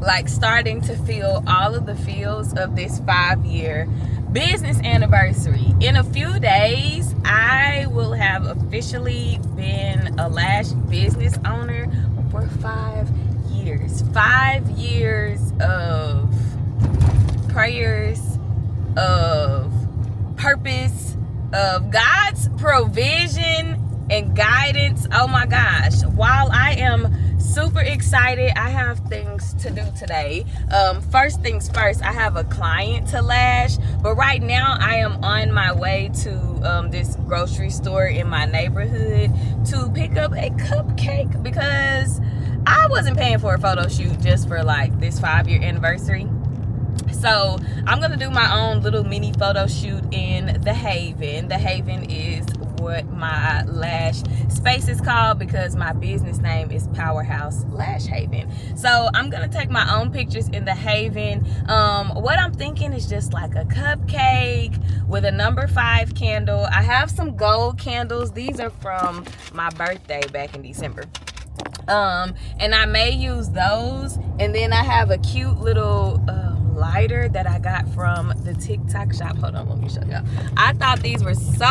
like starting to feel all of the feels of this 5-year business anniversary. In a few days, I will have officially been a Lash business owner for 5 years. 5 years of prayers, of purpose, of God's provision and guidance. Oh my gosh. While I am super excited, I have things to do today. First things first, I have a client to lash, but right now I am on my way to this grocery store in my neighborhood to pick up a cupcake because I wasn't paying for a photo shoot just for like this 5-year anniversary. So I'm gonna do my own little mini photo shoot in the Haven. The Haven is what my lash space is called because my business name is Powerhouse Lash Haven. So I'm gonna take my own pictures in the Haven. What I'm thinking is just like a cupcake with a number 5 candle. I have some gold candles. These are from my birthday back in December. And I may use those. And then I have a cute little lighter that I got from the TikTok shop. Hold on, let me show y'all. I thought these were so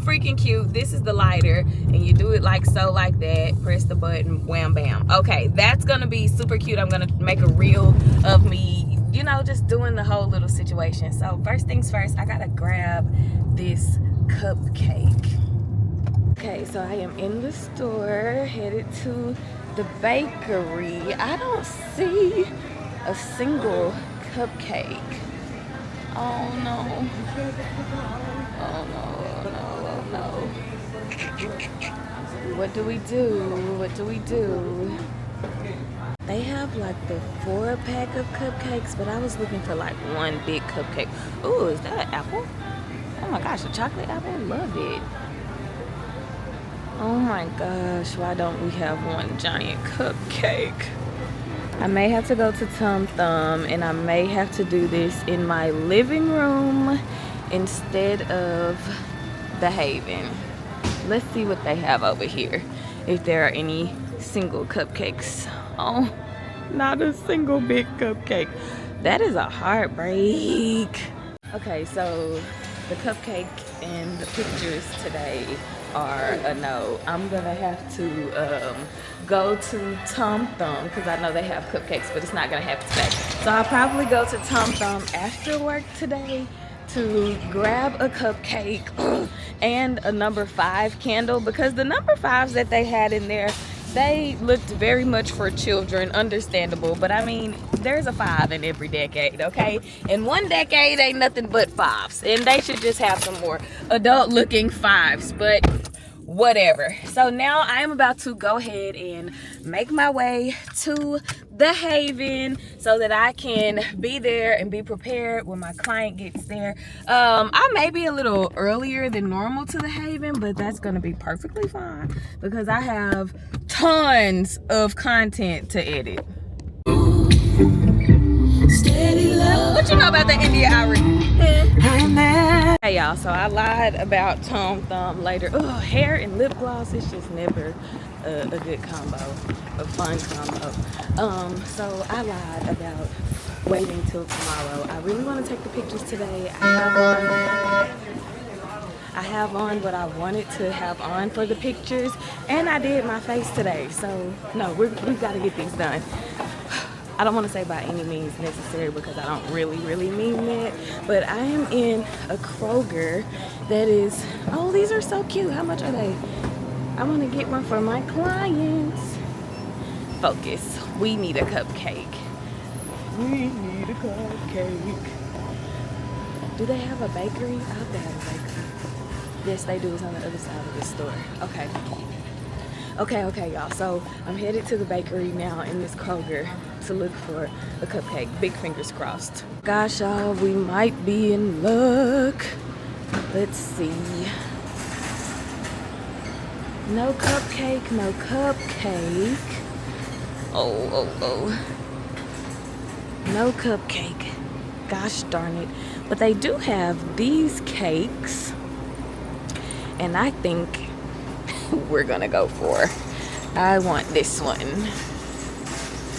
freaking cute. This is the lighter, and you do it like so, like that. Press the button, wham bam. Okay, that's gonna be super cute. I'm gonna make a reel of me, you know, just doing the whole little situation. So first things first, I gotta grab this cupcake. Okay, so I am in the store, headed to the bakery. I don't see a single cupcake. Oh no. Oh no, oh no, oh no. What do we do? What do we do? They have like the 4-pack of cupcakes, but I was looking for like one big cupcake. Ooh, is that an apple? Oh my gosh, a chocolate apple? Love it. Oh my gosh, why don't we have one giant cupcake? I may have to go to Tum Thum, and I may have to do this in my living room instead of the Haven. Let's see what they have over here, if there are any single cupcakes. Oh, not a single big cupcake. That is a heartbreak. Okay, so the cupcake and the pictures today are a no. I'm gonna have to go to Tum Thum because I know they have cupcakes, but it's not gonna happen today. So I'll probably go to Tum Thum after work today to grab a cupcake and a number 5 candle, because the number 5s that they had in there, they looked very much for children. Understandable, but I mean, there's a 5 in every decade, okay? And one decade ain't nothing but 5s, and they should just have some more adult looking 5s, but whatever. So now I am about to go ahead and make my way to the Haven so that I can be there and be prepared when my client gets there. I may be a little earlier than normal to the Haven, but that's gonna be perfectly fine because I have tons of content to edit. Steady love. What you know about the India Irie? Hey y'all, so I lied about Tum Thum later. Oh, hair and lip gloss is just never a good combo, a fun combo. So I lied about waiting till tomorrow. I really want to take the pictures today. I have on what I wanted to have on for the pictures, and I did my face today. So no, we've got to get these done. I don't want to say by any means necessary because I don't really mean that, but I am in a Kroger that is, oh, these are so cute. How much are they? I want to get one for my clients. Focus. We need a cupcake. We need a cupcake. Do they have a bakery? I hope they have a bakery. Yes, they do. It's on the other side of the store. Okay, y'all. So I'm headed to the bakery now in this Kroger to look for a cupcake. Big fingers crossed. Gosh, y'all, we might be in luck. Let's see. No cupcake, no cupcake. Oh. No cupcake. Gosh darn it. But they do have these cakes. And I think we're gonna go for, I want this one.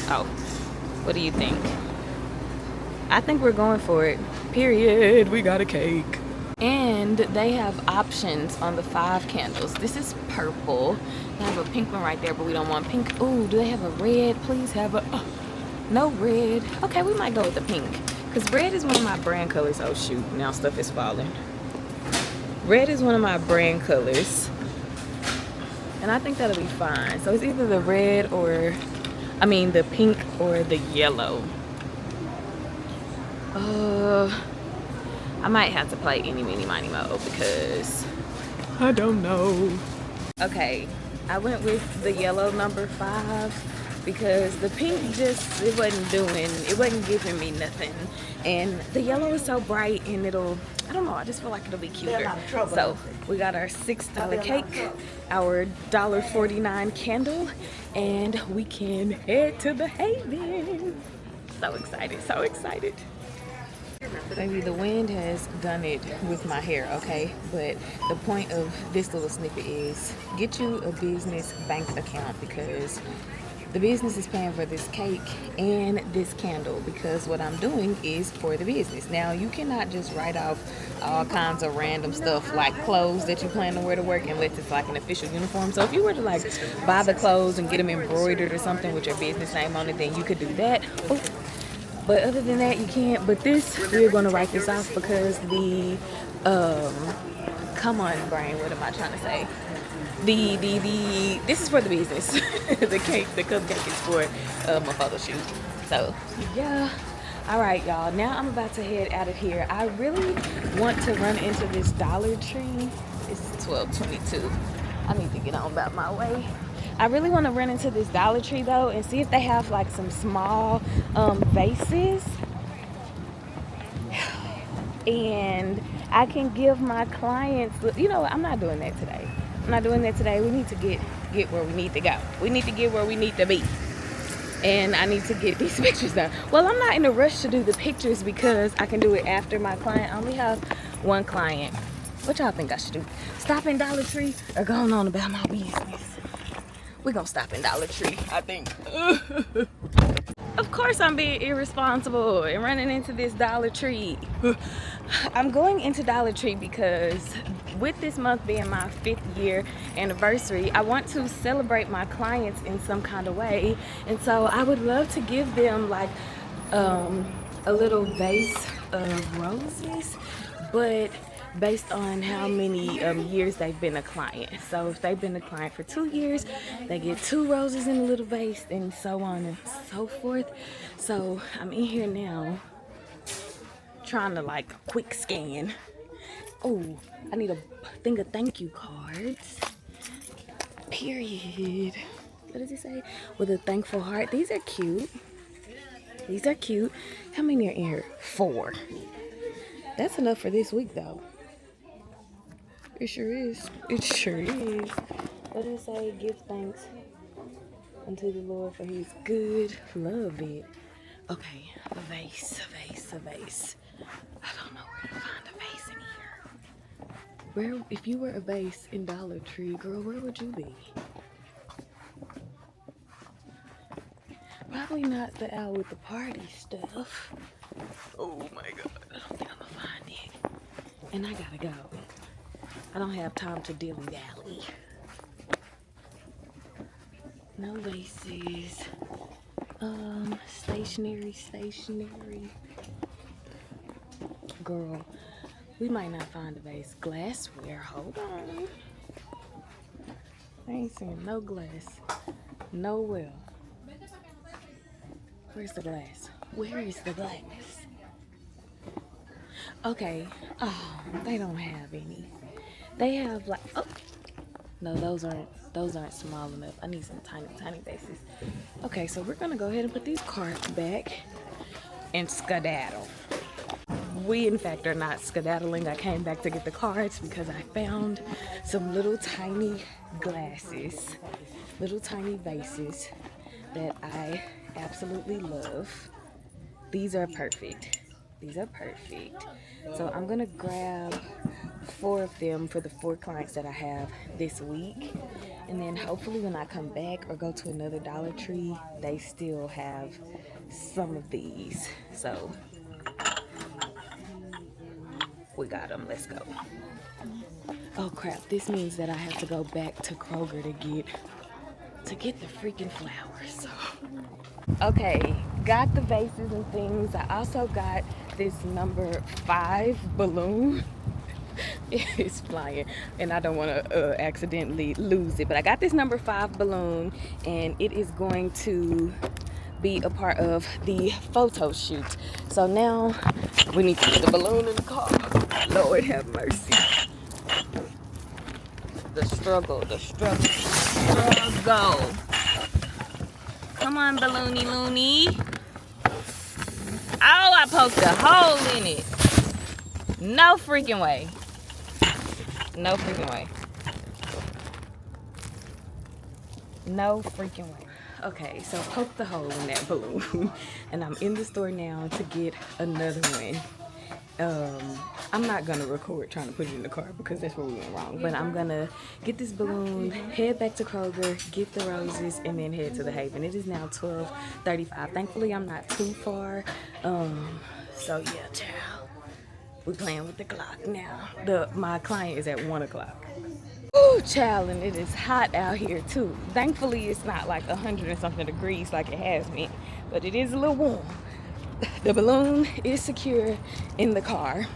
Oh, What do you think? I think we're going for it. Period. We got a cake. And they have options on the 5 candles. This is purple. They have a pink one right there, but we don't want pink. Ooh, do they have a red? Please have a... Oh, no red. Okay, we might go with the pink. Because red is one of my brand colors. Oh, shoot. Now stuff is falling. Red is one of my brand colors. And I think that'll be fine. So it's either the red or... I mean, the pink or the yellow. I might have to play Eeny, Meeny, Miny, Mo because I don't know. Okay, I went with the yellow number 5 because the pink just, it wasn't giving me nothing. And the yellow is so bright and it'll, I don't know, I just feel like it'll be cuter. So we got our $6 cake, our $1.49 candle, and we can head to the Haven. So excited, so excited. Baby, the wind has done it with my hair, okay? But the point of this little snippet is get you a business bank account because the business is paying for this cake and this candle because what I'm doing is for the business. Now, you cannot just write off all kinds of random stuff like clothes that you plan to wear to work unless it's like an official uniform. So if you were to like buy the clothes and get them embroidered or something with your business name on it, then you could do that. Oh. But other than that, you can't. But this, we're going to write this off because the, come on, brain, what am I trying to say? This is for the business. The cake, the cupcake is for my photo shoot. So, yeah. All right, y'all. Now I'm about to head out of here. I really want to run into this Dollar Tree. It's 12:22. I need to get on about my way. I really want to run into this Dollar Tree though and see if they have like some small vases, and I can give my clients, you know, I'm not doing that today. I'm not doing that today. We need to get where we need to go. We need to get where we need to be. And I need to get these pictures done. Well, I'm not in a rush to do the pictures because I can do it after my client. I only have one client. What y'all think I should do? Stop in Dollar Tree or going on about my business? We're gonna stop in Dollar Tree, I think. Of course I'm being irresponsible and running into this Dollar Tree. I'm going into Dollar Tree because with this month being my 5th year anniversary, I want to celebrate my clients in some kind of way. And so I would love to give them like a little vase of roses, but based on how many years they've been a client. So if they've been a client for 2 years, they get 2 roses in a little vase, and so on and so forth. So I'm in here now trying to like quick scan. Oh, I need a thing of thank you cards. Period. What does it say? With a thankful heart. These are cute. These are cute. How many are in here? 4. That's enough for this week though. It sure is. It sure is. What does it say? Give thanks unto the Lord for He's good. Love it. Okay, a vase, a vase, a vase. I don't know where to find a vase in here. Where, if you were a vase in Dollar Tree, girl, where would you be? Probably not the owl with the party stuff. Oh my God, I don't think I'm gonna find it. And I gotta go. I don't have time to dilly-dally. No vases. Stationery. Girl, we might not find a vase. Glassware, hold on. I ain't seeing no glass. No well. Where's the glass? Where is the glass? Okay. Oh, they don't have any. They have like, oh no, those aren't small enough. I need some tiny vases. Okay, so we're gonna go ahead and put these cards back and skedaddle. We in fact are not skedaddling. I came back to get the cards because I found some little tiny glasses, little tiny vases that I absolutely love. These are perfect. These are perfect. So I'm gonna grab 4 of them for the 4 clients that I have this week, and then hopefully when I come back or go to another Dollar Tree, they still have some of these. So we got them. Let's go. Oh crap, this means that I have to go back to Kroger to get the freaking flowers. Okay, got the vases and things. I also got this number 5 balloon. It's flying and I don't want to accidentally lose it, but I got this number 5 balloon and it is going to be a part of the photo shoot. So now we need to put the balloon in the car. Lord have mercy. The struggle. Come on, balloony loony. Oh, I poked a hole in it. No freaking way. No freaking way. No freaking way. Okay, so poke the hole in that balloon. And I'm in the store now to get another one. I'm not gonna record trying to put it in the car because that's where we went wrong. But I'm gonna get this balloon, head back to Kroger, get the roses, and then head to the Haven. It is now 12:35. Thankfully, I'm not too far. So yeah, child. We're playing with the clock now. My client is at 1 o'clock. Ooh, child, and it is hot out here too. Thankfully, it's not like 100 and something degrees like it has been, but it is a little warm. The balloon is secure in the car.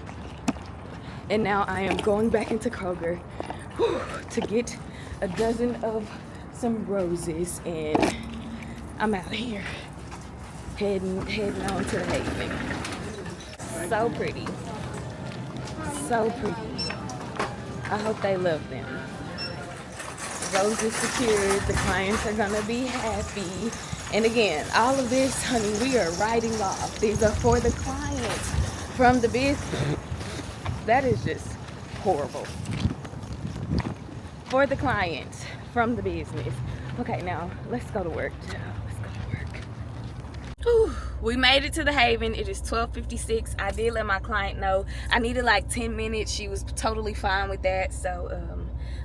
And now I am going back into Kroger to get a dozen of some roses, and I'm out of here. Heading on to the Haven. So pretty. So pretty. I hope they love them. Roses secured. The clients are gonna be happy. And again, all of this, honey, we are writing off. These are for the clients from the business. That is just horrible. For the clients from the business. Okay, now let's go to work. Let's go to work. Whew. We made it to the Haven. It is 12:56. I did let my client know I needed like 10 minutes. She was totally fine with that. So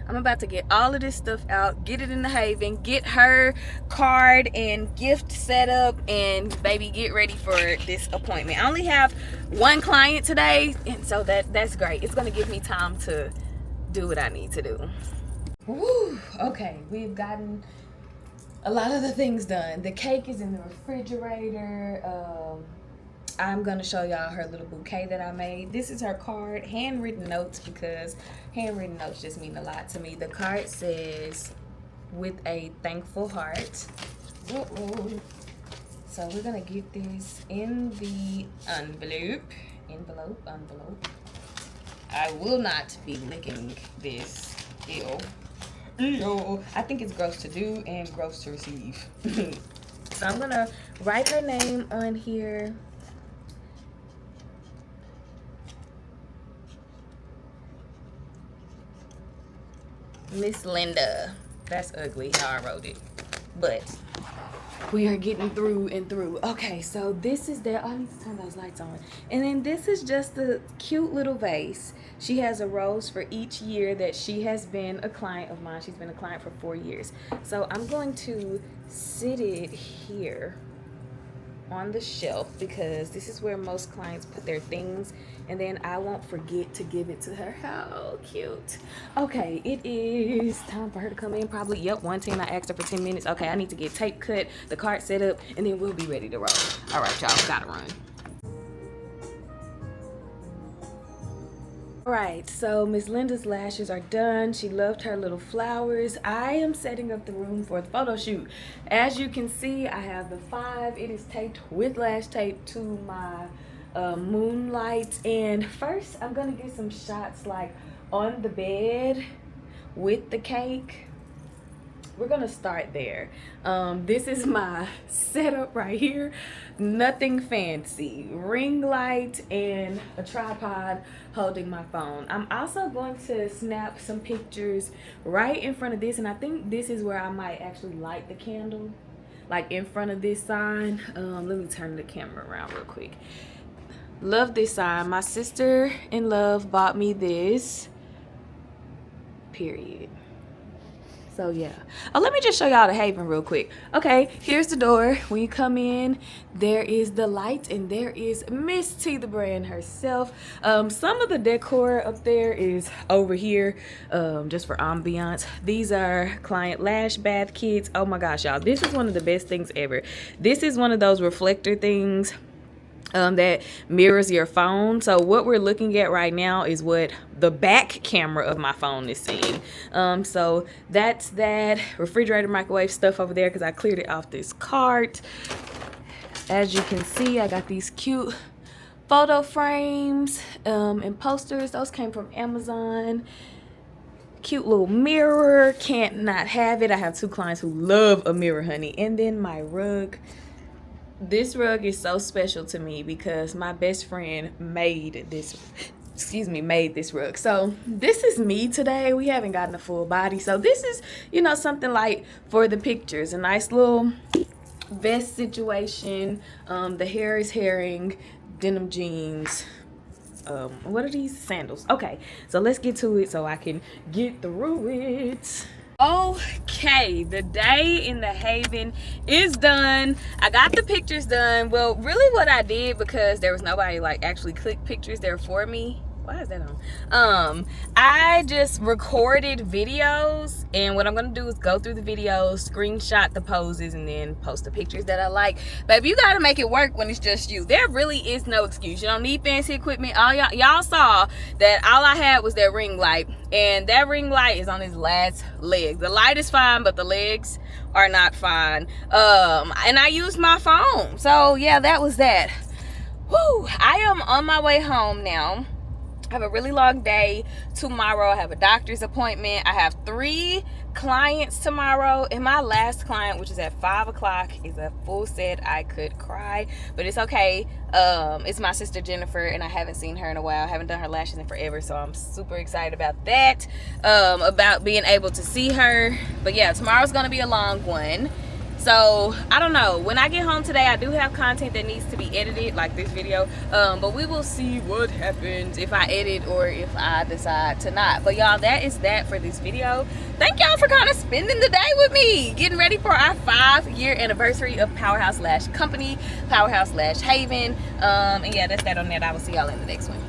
I'm about to get all of this stuff out, get it in the Haven, get her card and gift set up, and baby, get ready for this appointment. I only have one client today, and so that's great. It's gonna give me time to do what I need to do. Woo, okay, we've gotten a lot of the things done. The cake is in the refrigerator. I'm gonna show y'all her little bouquet that I made. This is her card, handwritten notes, because handwritten notes just mean a lot to me. The card says, with a thankful heart. So we're gonna get this in the envelope. I will not be licking this. Ew. I think it's gross to do and gross to receive. So I'm gonna write her name on here. Miss Linda. That's ugly how I wrote it, but we are getting through and through. Okay, so this is there. I need to turn those lights on. And then this is just a cute little vase. She has a rose for each year that she has been a client of mine. She's been a client for 4 years. So I'm going to sit it here on the shelf because this is where most clients put their things, and then I won't forget to give it to her. How cute. Okay, it is time for her to come in probably. Yep, 1:10. I asked her for 10 minutes. Okay, I need to get tape cut, the cart set up, and then we'll be ready to roll. All right, y'all, gotta run. Alright, so Miss Linda's lashes are done. She loved her little flowers. I am setting up the room for the photo shoot. As you can see, I have the 5. It is taped with lash tape to my moonlight. And first, I'm going to get some shots like on the bed with the cake. We're gonna start there. This is my setup right here. Nothing fancy. Ring light and a tripod holding my phone. I'm also going to snap some pictures right in front of this, and I think this is where I might actually light the candle, like in front of this sign. Let me turn the camera around real quick. Love this sign. My sister-in-law bought me this, period. So yeah. Oh, let me just show y'all the Haven real quick. Okay, here's the door. When you come in, there is the light, and there is Miss T, the brand herself. Some of the decor up there is over here, just for ambiance. These are client lash bath kits. Oh my gosh, y'all, this is one of the best things ever. This is one of those reflector things that mirrors your phone. So what we're looking at right now is what the back camera of my phone is seeing. So that's that. Refrigerator, microwave stuff over there because I cleared it off this cart. As you can see, I got these cute photo frames and posters. Those came from Amazon. Cute little mirror, can't not have it. I have 2 clients who love a mirror, honey. And then my rug. This rug is so special to me because my best friend made this, made this rug. So this is me today. We haven't gotten a full body. So this is, you know, something like for the pictures. A nice little vest situation. The hair is herring, denim jeans. What are these? Sandals. Okay, so let's get to it so I can get through it. Okay, the day in the Haven is done. I got the pictures done. Well, really what I did, because there was nobody like actually click pictures there for me. Why is that on? I just recorded videos, and what I'm gonna do is go through the videos, screenshot the poses, and then post the pictures that I like. Baby, you gotta make it work when it's just you. There really is no excuse. You don't need fancy equipment. All y'all saw that all I had was that ring light, and that ring light is on his last leg. The light is fine, but the legs are not fine. And I used my phone. So yeah, that was that. Whew, I am on my way home now. I have a really long day tomorrow. I have a doctor's appointment. I have 3 clients tomorrow, and my last client, which is at 5 o'clock, is a full set. I could cry, but it's okay. It's my sister Jennifer, and I haven't seen her in a while. I haven't done her lashes in forever, so I'm super excited about that, about being able to see her. But yeah, tomorrow's gonna be a long one. So I don't know, when I get home today, I do have content that needs to be edited, like this video, but we will see what happens if I edit or if I decide to not. But y'all, that is that for this video. Thank y'all for kind of spending the day with me, getting ready for our 5-year anniversary of Powerhouse Lash Company, Powerhouse Lash Haven. And yeah, that's that on that. I will see y'all in the next one.